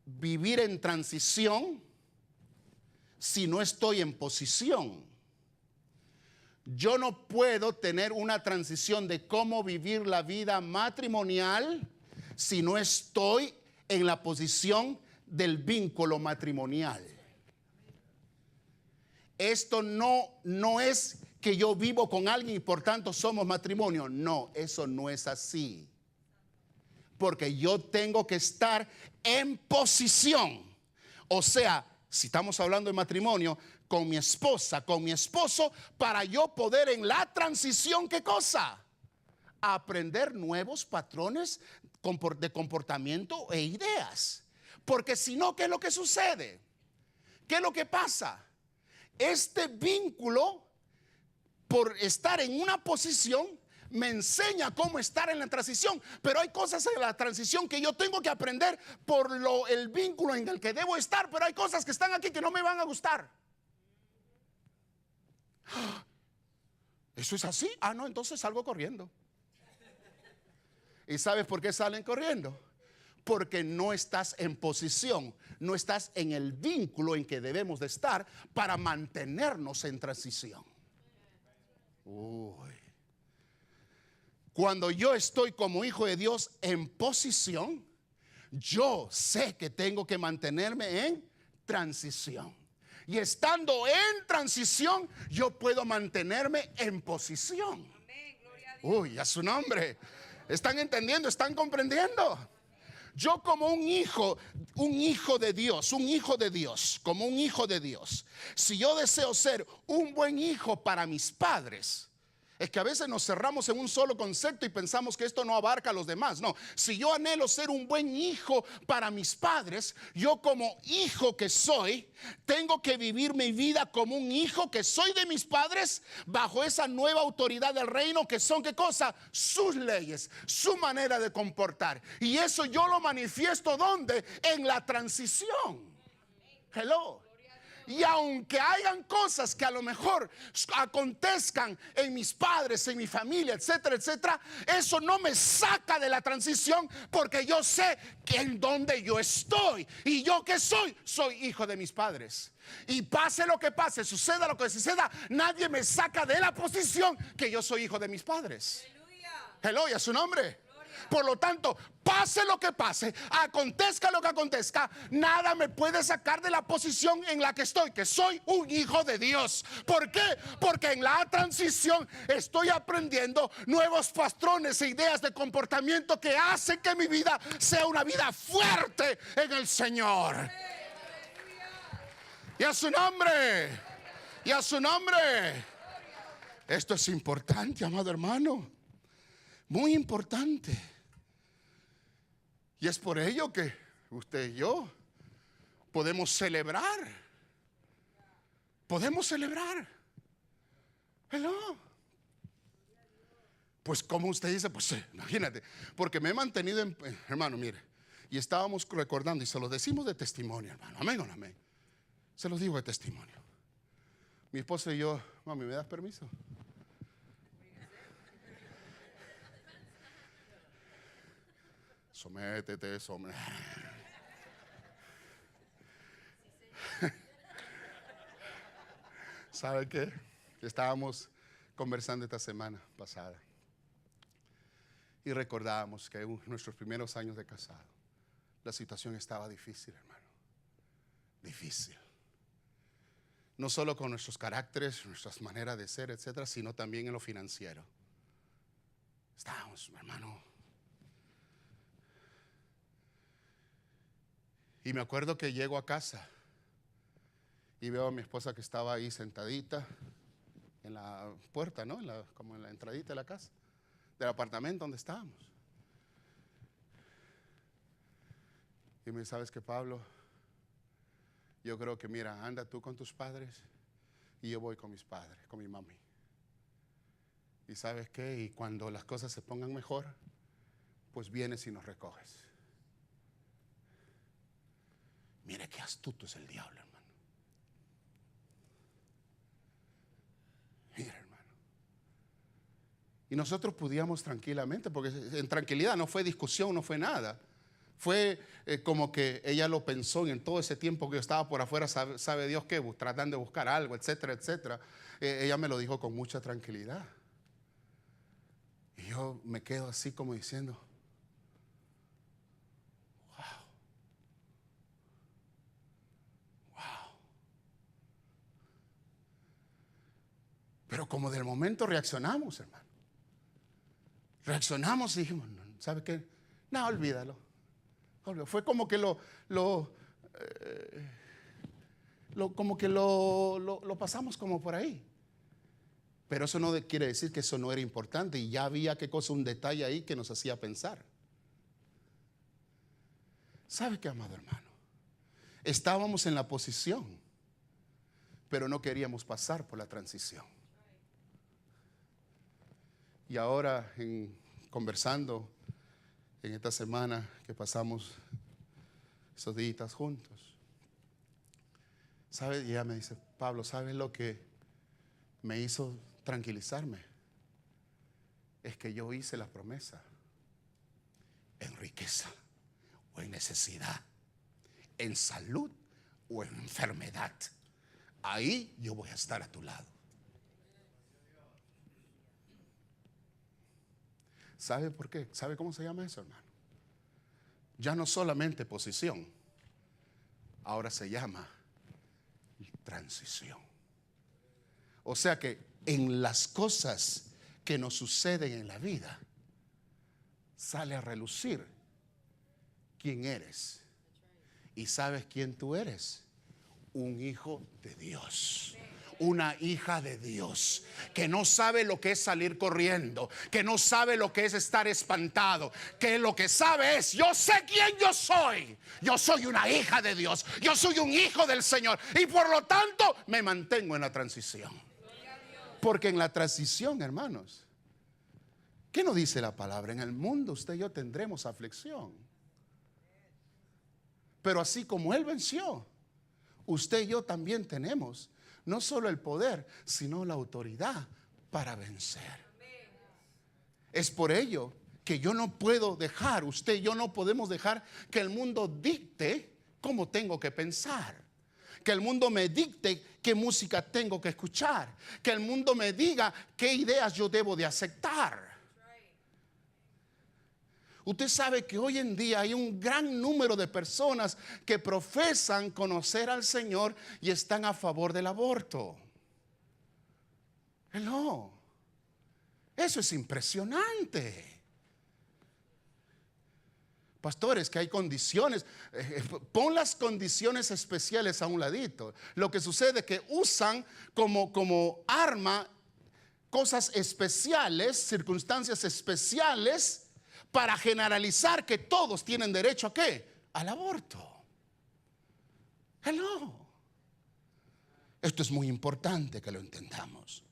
vivir en transición si no estoy en posición. Yo no puedo tener una transición de cómo vivir la vida matrimonial si no estoy en la posición del vínculo matrimonial. Esto no es que yo vivo con alguien y por tanto somos matrimonio. No, eso no es así. Porque yo tengo que estar en posición. O sea, si estamos hablando de matrimonio, con mi esposa, con mi esposo, para yo poder en la transición, ¿qué cosa? Aprender nuevos patrones de comportamiento e ideas. Porque si no, ¿qué es lo que sucede? ¿Qué es lo que pasa? Este vínculo, por estar en una posición, me enseña cómo estar en la transición, pero hay cosas en la transición que yo tengo que aprender por el vínculo en el que debo estar, pero hay cosas que están aquí que no me van a gustar. ¿Eso es así? Ah, no, entonces salgo corriendo. ¿Y sabes por qué salen corriendo? Porque no estás en posición, no estás en el vínculo en que debemos de estar para mantenernos en transición. Uy. Cuando yo estoy como hijo de Dios en posición, yo sé que tengo que mantenerme en transición. Y estando en transición, yo puedo mantenerme en posición. Uy, a su nombre. ¿Están entendiendo? ¿Están comprendiendo? Yo como un hijo de Dios, como un hijo de Dios, si yo deseo ser un buen hijo para mis padres, es que a veces nos cerramos en un solo concepto y pensamos que esto no abarca a los demás. No, si yo anhelo ser un buen hijo para mis padres, yo como hijo que soy, tengo que vivir mi vida como un hijo que soy de mis padres, bajo esa nueva autoridad del reino que son, ¿qué cosa? Sus leyes, su manera de comportar. Y eso yo lo manifiesto, ¿dónde? En la transición. Hello. Y aunque hayan cosas que a lo mejor acontezcan en mis padres, en mi familia, etcétera, etcétera, eso no me saca de la transición, porque yo sé que en donde yo estoy y yo que soy hijo de mis padres. Y pase lo que pase, suceda lo que suceda, nadie me saca de la posición que yo soy hijo de mis padres. Aleluya, a su nombre. Por lo tanto, pase lo que pase, acontezca lo que acontezca, nada me puede sacar de la posición en la que estoy, que soy un hijo de Dios. ¿Por qué? Porque en la transición estoy aprendiendo nuevos patrones e ideas de comportamiento que hacen que mi vida sea una vida fuerte en el Señor. Y a su nombre, y a su nombre. Esto es importante, amado hermano, muy importante. Y es por ello que usted y yo podemos celebrar. Podemos celebrar. Hello. Pues como usted dice, pues imagínate, porque me he mantenido hermano, mire, y estábamos recordando y se lo decimos de testimonio, hermano. Amén o no amén. Se los digo de testimonio. Mi esposa y yo, mami, ¿me das permiso? Sométete, ¿Sabe qué? Estábamos conversando esta semana pasada y recordábamos que en nuestros primeros años de casado la situación estaba difícil, hermano. Difícil. No solo con nuestros caracteres, nuestras maneras de ser, etcétera, sino también en lo financiero. Estábamos, hermano. Y me acuerdo que llego a casa y veo a mi esposa que estaba ahí sentadita en la puerta, ¿no? Como en la entradita de la casa, del apartamento donde estábamos. Y me dice, ¿sabes qué, Pablo? Yo creo que, mira, anda tú con tus padres y yo voy con mis padres, con mi mami. Y ¿sabes qué? Y cuando las cosas se pongan mejor, pues vienes y nos recoges. Mire qué astuto es el diablo, hermano. Mira, hermano. Y nosotros podíamos tranquilamente, porque en tranquilidad no fue discusión, no fue nada. Fue como que ella lo pensó en todo ese tiempo que yo estaba por afuera, sabe Dios qué, tratando de buscar algo, etcétera, etcétera. Ella me lo dijo con mucha tranquilidad. Y yo me quedo así como diciendo, wow, wow. Pero como del momento reaccionamos, hermano. Reaccionamos y dijimos, ¿sabe qué? No, olvídalo. Fue como que lo pasamos como por ahí. Pero eso no quiere decir que eso no era importante. Y ya había un detalle ahí que nos hacía pensar. ¿Sabe qué, amado hermano? Estábamos en la posición, pero no queríamos pasar por la transición. Y ahora, conversando en esta semana que pasamos esos días juntos, ¿sabe? Y ella me dice, Pablo, ¿sabes lo que me hizo tranquilizarme? Es que yo hice la promesa: en riqueza o en necesidad, en salud o en enfermedad, ahí yo voy a estar a tu lado. ¿Sabe por qué? ¿Sabe cómo se llama eso, hermano? Ya no solamente posición, ahora se llama transición. O sea que en las cosas que nos suceden en la vida, sale a relucir quién eres. ¿Y sabes quién tú eres? Un hijo de Dios. Una hija de Dios que no sabe lo que es salir corriendo, que no sabe lo que es estar espantado, que lo que sabe es: yo sé quién yo soy. Yo soy una hija de Dios, yo soy un hijo del Señor, y por lo tanto me mantengo en la transición. Porque en la transición, hermanos, ¿qué nos dice la palabra? En el mundo usted y yo tendremos aflicción, pero así como Él venció, usted y yo también tenemos no solo el poder, sino la autoridad para vencer. Es por ello que yo no puedo dejar, usted y yo no podemos dejar que el mundo dicte cómo tengo que pensar, que el mundo me dicte qué música tengo que escuchar, que el mundo me diga qué ideas yo debo de aceptar. Usted sabe que hoy en día hay un gran número de personas que profesan conocer al Señor y están a favor del aborto. Hello. Eso es impresionante. Pastores, que hay condiciones. Pon las condiciones especiales a un ladito. Lo que sucede es que usan como arma cosas especiales, circunstancias especiales, para generalizar que todos tienen derecho ¿a qué? Al aborto. Hello. Esto es muy importante que lo entendamos.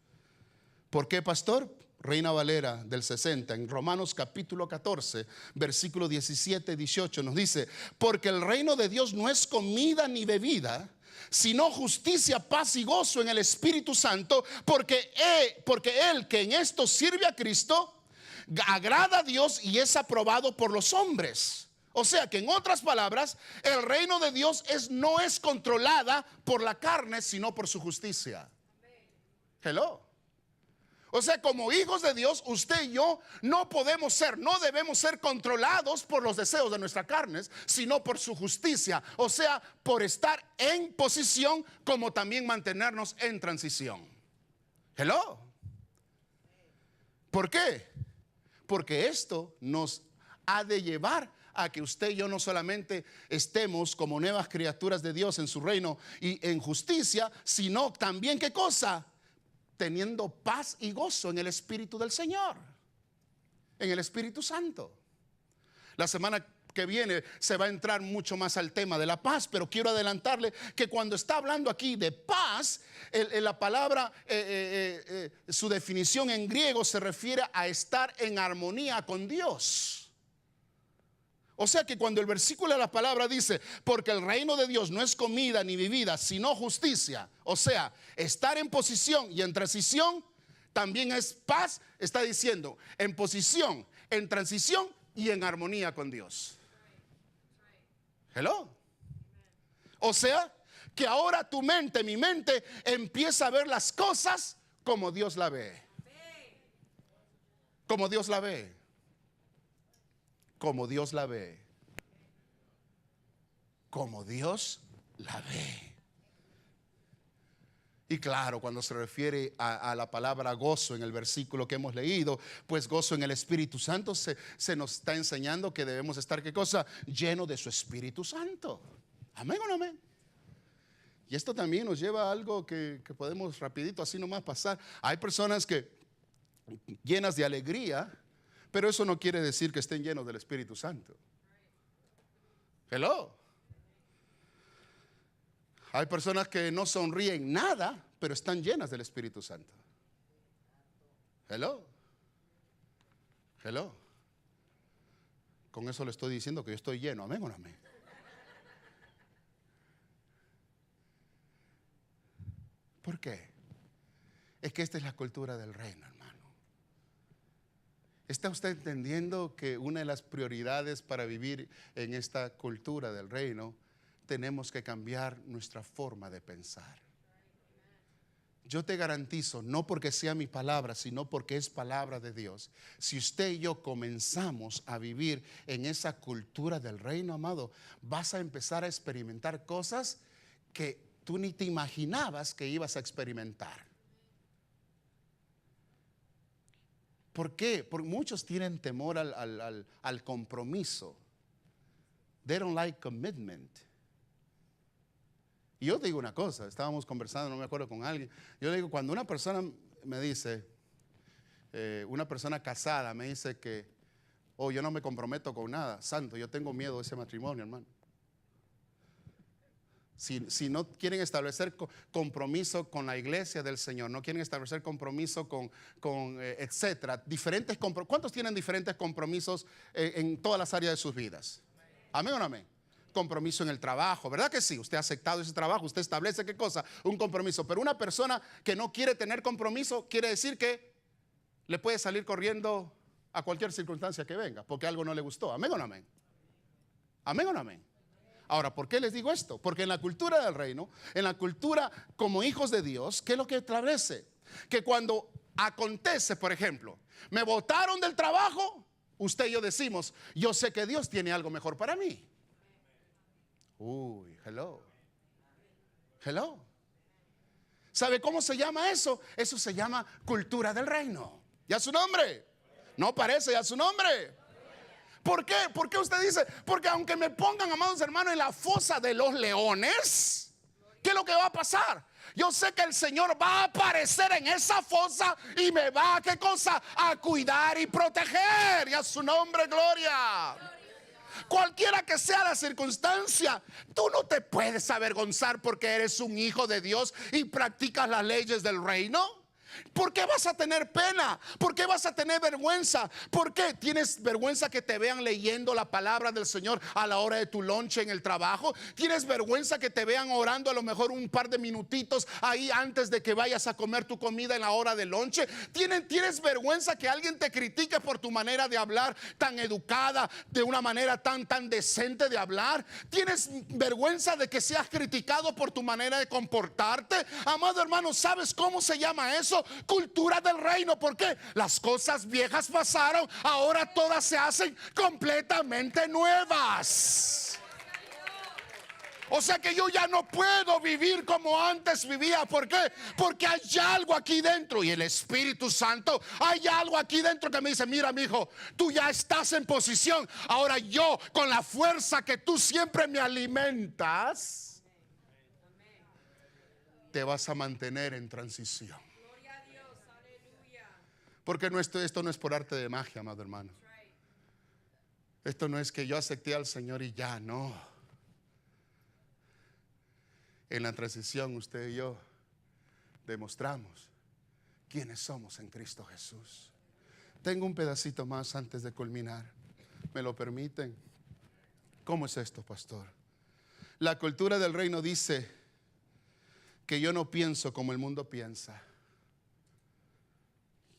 ¿Por qué, pastor? Reina Valera del 60, en Romanos capítulo 14, versículo 17 y 18 nos dice: porque el reino de Dios no es comida ni bebida, sino justicia, paz y gozo en el Espíritu Santo, porque él que en esto sirve a Cristo agrada a Dios y es aprobado por los hombres. O sea que, en otras palabras, el reino de Dios no es controlada por la carne, sino por su justicia. Hello. O sea, como hijos de Dios, usted y yo no debemos ser controlados por los deseos de nuestras carnes, sino por su justicia. O sea, por estar en posición, como también mantenernos en transición. Hello. ¿Por qué? porque esto nos ha de llevar a que usted y yo no solamente estemos como nuevas criaturas de Dios en su reino y en justicia, sino también, ¿qué cosa? Teniendo paz y gozo en el Espíritu del Señor, en el Espíritu Santo. La semana que viene se va a entrar mucho más al tema de la paz, pero quiero adelantarle que cuando está hablando aquí de paz, la palabra, su definición en griego se refiere a estar en armonía con Dios. O sea que cuando el versículo de la palabra dice, porque el reino de Dios no es comida ni bebida, sino justicia. O sea, estar en posición y en transición también es paz. Está diciendo en posición, en transición y en armonía con Dios. Hello. O sea, que ahora tu mente, mi mente, empieza a ver las cosas como Dios la ve. Como Dios la ve. Como Dios la ve. Como Dios la ve. Y claro, cuando se refiere a la palabra gozo en el versículo que hemos leído, pues gozo en el Espíritu Santo se nos está enseñando que debemos estar, ¿qué cosa? Lleno de su Espíritu Santo. Amén o no amén. Y esto también nos lleva a algo que podemos rapidito así nomás pasar. Hay personas que llenas de alegría, pero eso no quiere decir que estén llenos del Espíritu Santo. Hello. Hay personas que no sonríen nada, pero están llenas del Espíritu Santo. Hello. Hello. Con eso le estoy diciendo que yo estoy lleno. Amén o no amén. ¿Por qué? Es que esta es la cultura del reino, hermano. ¿Está usted entendiendo que una de las prioridades para vivir en esta cultura del reino, tenemos que cambiar nuestra forma de pensar? Yo te garantizo, no porque sea mi palabra, sino porque es palabra de Dios, si usted y yo comenzamos a vivir en esa cultura del reino, amado, vas a empezar a experimentar cosas que tú ni te imaginabas que ibas a experimentar. ¿Por qué? Porque muchos tienen temor al compromiso. They don't like commitment. Y yo te digo una cosa, estábamos conversando, no me acuerdo, con alguien. Yo digo, cuando una persona me dice, una persona casada me dice que, oh, yo no me comprometo con nada, santo, yo tengo miedo de ese matrimonio, hermano. Si no quieren establecer compromiso con la iglesia del Señor, no quieren establecer compromiso con etcétera, diferentes compromisos. ¿Cuántos tienen diferentes compromisos en todas las áreas de sus vidas? Amén o no amén. Compromiso en el trabajo, ¿verdad que sí? Usted ha aceptado ese trabajo, usted establece ¿qué cosa? Un compromiso. Pero una persona que no quiere tener compromiso, quiere decir que le puede salir corriendo a cualquier circunstancia que venga, porque algo no le gustó. Amén o no amén. Amén o no amén. Ahora, ¿por qué les digo esto? Porque en la cultura del reino, en la cultura como hijos de Dios, ¿qué es lo que establece? Que cuando acontece, por ejemplo, me botaron del trabajo, usted y yo decimos, yo sé que Dios tiene algo mejor para mí. Uy, hello. Hello. ¿Sabe cómo se llama eso? Eso se llama cultura del reino. ¿Ya su nombre? No parece ya su nombre. ¿Por qué? ¿Por qué usted dice? Porque aunque me pongan, amados hermanos, en la fosa de los leones, ¿qué es lo que va a pasar? Yo sé que el Señor va a aparecer en esa fosa y me va, ¿qué cosa? A cuidar y proteger. Y a su nombre, gloria. Cualquiera que sea la circunstancia, tú no te puedes avergonzar porque eres un hijo de Dios y practicas las leyes del reino. ¿Por qué vas a tener pena? ¿Por qué vas a tener vergüenza? ¿Por qué tienes vergüenza que te vean leyendo la palabra del Señor a la hora de tu lonche en el trabajo? ¿Tienes vergüenza que te vean orando a lo mejor un par de minutitos ahí antes de que vayas a comer tu comida en la hora del lonche? ¿Tienes vergüenza que alguien te critique por tu manera de hablar tan educada, de una manera tan decente de hablar? ¿Tienes vergüenza de que seas criticado por tu manera de comportarte? Amado hermano, ¿sabes cómo se llama eso? Cultura del reino. Porque las cosas viejas pasaron, ahora todas se hacen completamente nuevas. O sea que yo ya no puedo vivir como antes vivía. ¿Por qué? Porque hay algo aquí dentro. Y el Espíritu Santo, hay algo aquí dentro que me dice: mira, mi hijo, tú ya estás en posición. Ahora yo, con la fuerza que tú siempre me alimentas, te vas a mantener en transición. Porque esto no es por arte de magia, amado hermano. Esto no es que yo acepté al Señor y ya, no. En la transición usted y yo demostramos quiénes somos en Cristo Jesús. Tengo un pedacito más antes de culminar. ¿Me lo permiten? ¿Cómo es esto, pastor? La cultura del reino dice que yo no pienso como el mundo piensa.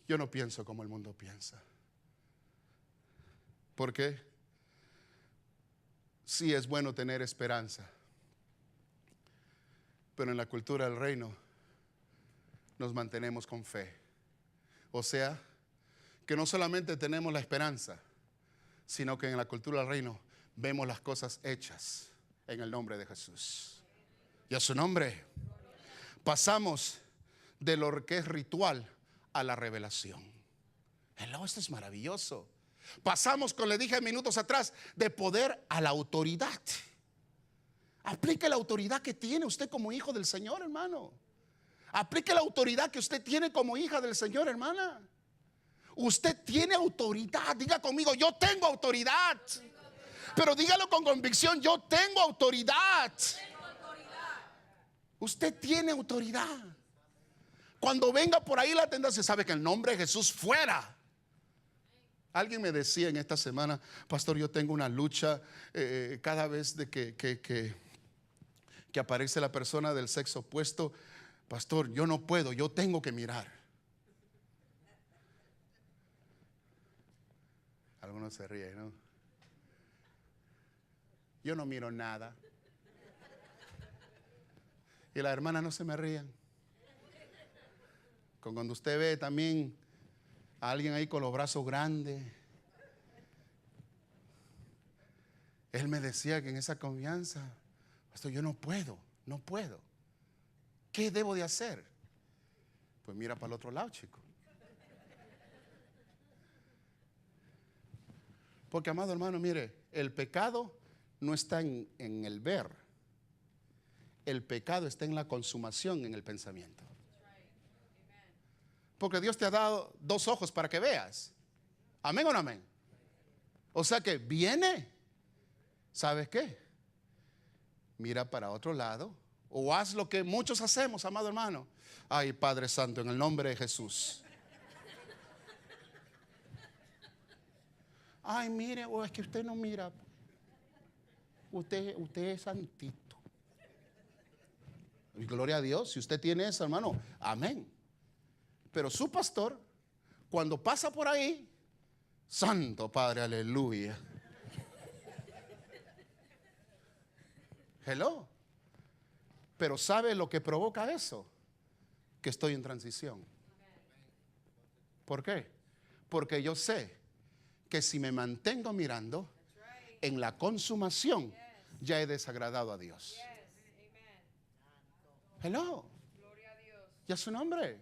Yo no pienso como el mundo piensa. ¿Por qué? Sí, es bueno tener esperanza, pero en la cultura del reino nos mantenemos con fe. O sea, que no solamente tenemos la esperanza, sino que en la cultura del reino vemos las cosas hechas en el nombre de Jesús. Y a su nombre pasamos de lo que es ritual a la revelación. Hello, esto es maravilloso. Pasamos, como le dije minutos atrás, de poder a la autoridad. Aplique la autoridad que tiene usted como hijo del Señor, hermano. Aplique la autoridad que usted tiene como hija del Señor, hermana. Usted tiene autoridad. Diga conmigo: yo tengo autoridad. Pero dígalo con convicción: yo tengo autoridad. Usted tiene autoridad. Cuando venga por ahí la tendencia, sabe que el nombre de Jesús fuera. Alguien me decía en esta semana: pastor, yo tengo una lucha cada vez de que aparece la persona del sexo opuesto. Pastor, yo no puedo, yo tengo que mirar. Algunos se ríen, ¿no? Yo no miro nada. Y las hermanas no se me rían. Cuando usted ve también a alguien ahí con los brazos grandes. Él me decía que en esa confianza: pastor, yo no puedo. ¿Qué debo de hacer? Pues mira para el otro lado, chico. Porque, amado hermano, mire, el pecado no está en el ver. El pecado está en la consumación, en el pensamiento. Porque Dios te ha dado 2 ojos para que veas. ¿Amén o no amén? O sea que viene. ¿Sabes qué? Mira para otro lado. O haz lo que muchos hacemos, amado hermano. Ay, Padre Santo, en el nombre de Jesús. Ay, mire, o es que usted no mira. Usted es santito. Y gloria a Dios. Si usted tiene eso, hermano, amén. Pero su pastor, cuando pasa por ahí: santo Padre, aleluya. Hello. Pero ¿sabe lo que provoca eso? Que estoy en transición. ¿Por qué? Porque yo sé que si me mantengo mirando, en la consumación ya he desagradado a Dios. Hello. ¿Y a su nombre?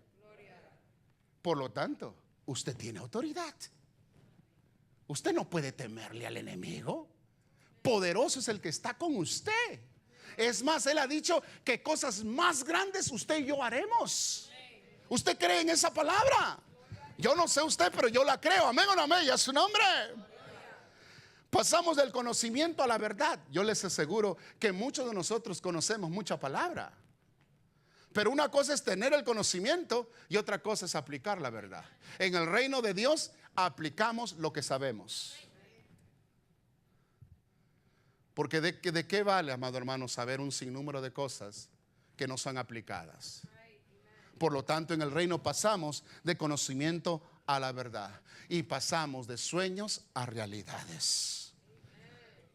Por lo tanto, usted tiene autoridad. Usted no puede temerle al enemigo. Poderoso es el que está con usted. Es más, Él ha dicho que cosas más grandes usted y yo haremos. ¿Usted cree en esa palabra? Yo no sé usted, pero yo la creo. Amén o no amén. Y a su nombre. Pasamos del conocimiento a la verdad. Yo les aseguro que muchos de nosotros conocemos mucha palabra. Pero una cosa es tener el conocimiento y otra cosa es aplicar la verdad. En el reino de Dios aplicamos lo que sabemos. Porque de qué vale, amado hermano, saber un sinnúmero de cosas que no son aplicadas. Por lo tanto, en el reino pasamos de conocimiento a la verdad y pasamos de sueños a realidades.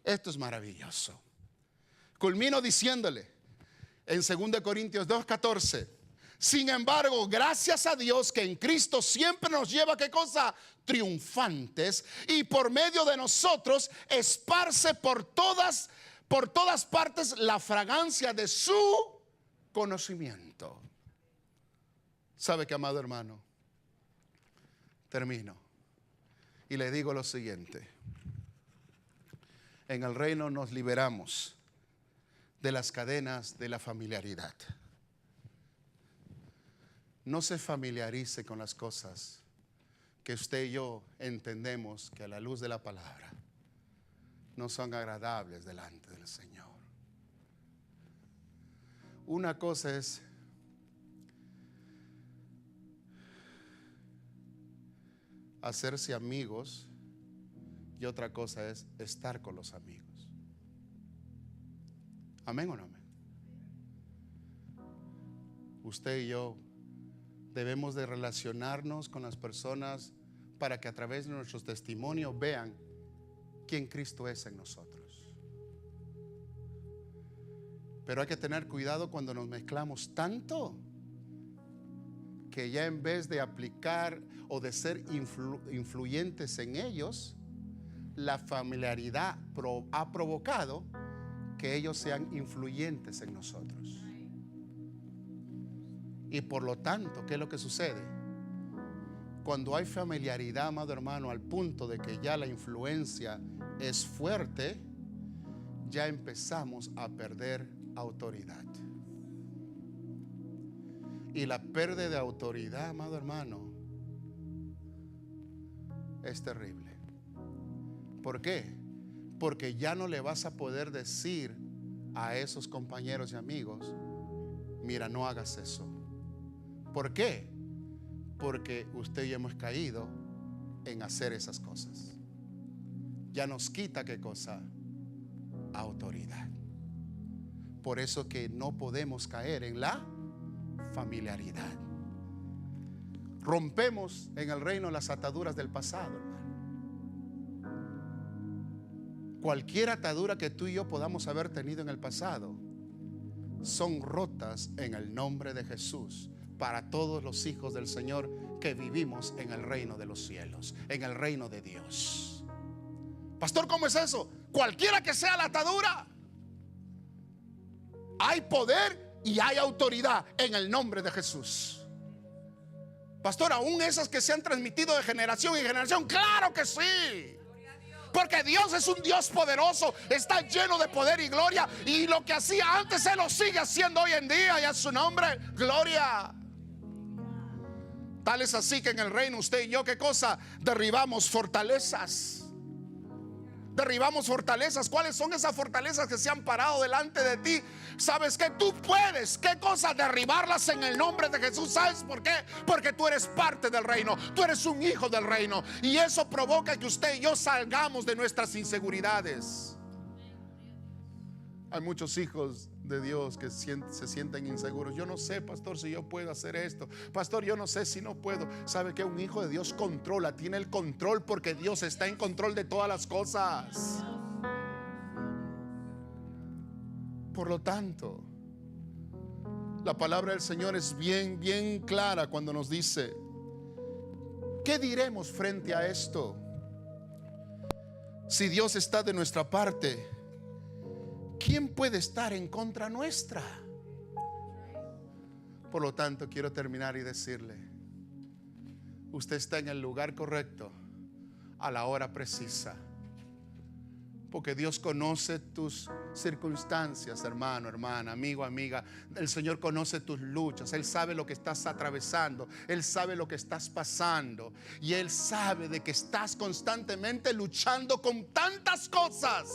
Esto es maravilloso. Culmino diciéndole en 2 Corintios 2:14: sin embargo, gracias a Dios que en Cristo siempre nos lleva, ¿qué cosa? Triunfantes, y por medio de nosotros esparce por todas por todas partes la fragancia de su conocimiento. ¿Sabe qué, amado hermano? Termino y le digo lo siguiente: en el reino nos liberamos de las cadenas de la familiaridad. No se familiarice con las cosas que usted y yo entendemos que a la luz de la palabra no son agradables delante del Señor. Una cosa es hacerse amigos y otra cosa es estar con los amigos. ¿Amén o no amén? Usted y yo debemos de relacionarnos con las personas para que a través de nuestros testimonios vean quién Cristo es en nosotros. Pero hay que tener cuidado cuando nos mezclamos tanto que ya en vez de aplicar o de ser influyentes en ellos, la familiaridad ha provocado que ellos sean influyentes en nosotros. Y por lo tanto, ¿qué es lo que sucede? Cuando hay familiaridad, amado hermano, al punto de que ya la influencia es fuerte, ya empezamos a perder autoridad. Y la pérdida de autoridad, amado hermano, es terrible. ¿Por qué? Porque ya no le vas a poder decir a esos compañeros y amigos: mira, no hagas eso. ¿Por qué? Porque usted y yo hemos caído en hacer esas cosas. Ya nos quita, ¿qué cosa? Autoridad. Por eso que no podemos caer en la familiaridad. Rompemos en el reino las ataduras del pasado, hermano. Cualquier atadura que tú y yo podamos haber tenido en el pasado son rotas en el nombre de Jesús para todos los hijos del Señor que vivimos en el reino de los cielos, en el reino de Dios. Pastor, ¿cómo es eso? Cualquiera que sea la atadura, hay poder y hay autoridad en el nombre de Jesús. Pastor, aún esas que se han transmitido de generación en generación, claro que sí. Porque Dios es un Dios poderoso, está lleno de poder y gloria, y lo que hacía antes Él lo sigue haciendo hoy en día, y a su nombre, gloria. Tal es así que en el reino usted y yo, ¿qué cosa? Derribamos fortalezas. Derribamos fortalezas. ¿Cuáles son esas fortalezas que se han parado delante de ti? ¿Sabes que tú puedes? ¿Qué cosa? Derribarlas en el nombre de Jesús. ¿Sabes por qué? Porque tú eres parte del reino, tú eres un hijo del reino, y eso provoca que usted y yo salgamos de nuestras inseguridades. Hay muchos hijos de Dios que se sienten inseguros. Yo no sé, pastor, si yo puedo hacer esto. Pastor, yo no sé si no puedo. ¿Sabe que un hijo de Dios controla? Tiene el control porque Dios está en control de todas las cosas. Por lo tanto, la palabra del Señor es bien clara cuando nos dice: ¿qué diremos frente a esto? Si Dios está de nuestra parte, ¿quién puede estar en contra nuestra? Por lo tanto, quiero terminar y decirle: usted está en el lugar correcto, a la hora precisa, porque Dios conoce tus circunstancias, hermano, hermana, amigo, amiga. El Señor conoce tus luchas. Él sabe lo que estás atravesando, Él sabe lo que estás pasando, y Él sabe de que estás constantemente luchando con tantas cosas.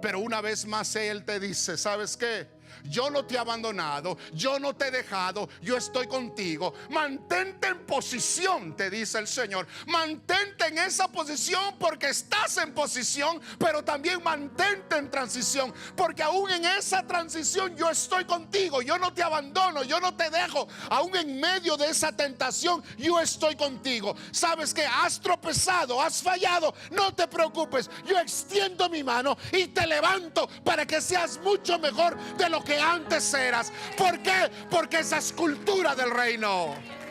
Pero una vez más Él te dice: ¿sabes qué? Yo no te he abandonado, yo no te he dejado, yo estoy contigo. Mantente en posición, te dice el Señor. Mantente en esa posición porque estás en posición, pero también mantente en transición, porque aún en esa transición yo estoy contigo. Yo no te abandono, yo no te dejo. Aún en medio de esa tentación yo estoy contigo. ¿Sabes que has tropezado, has fallado? No te preocupes, yo extiendo mi mano y te levanto para que seas mucho mejor de lo que antes eras. ¿Por qué? Porque esa es cultura del reino.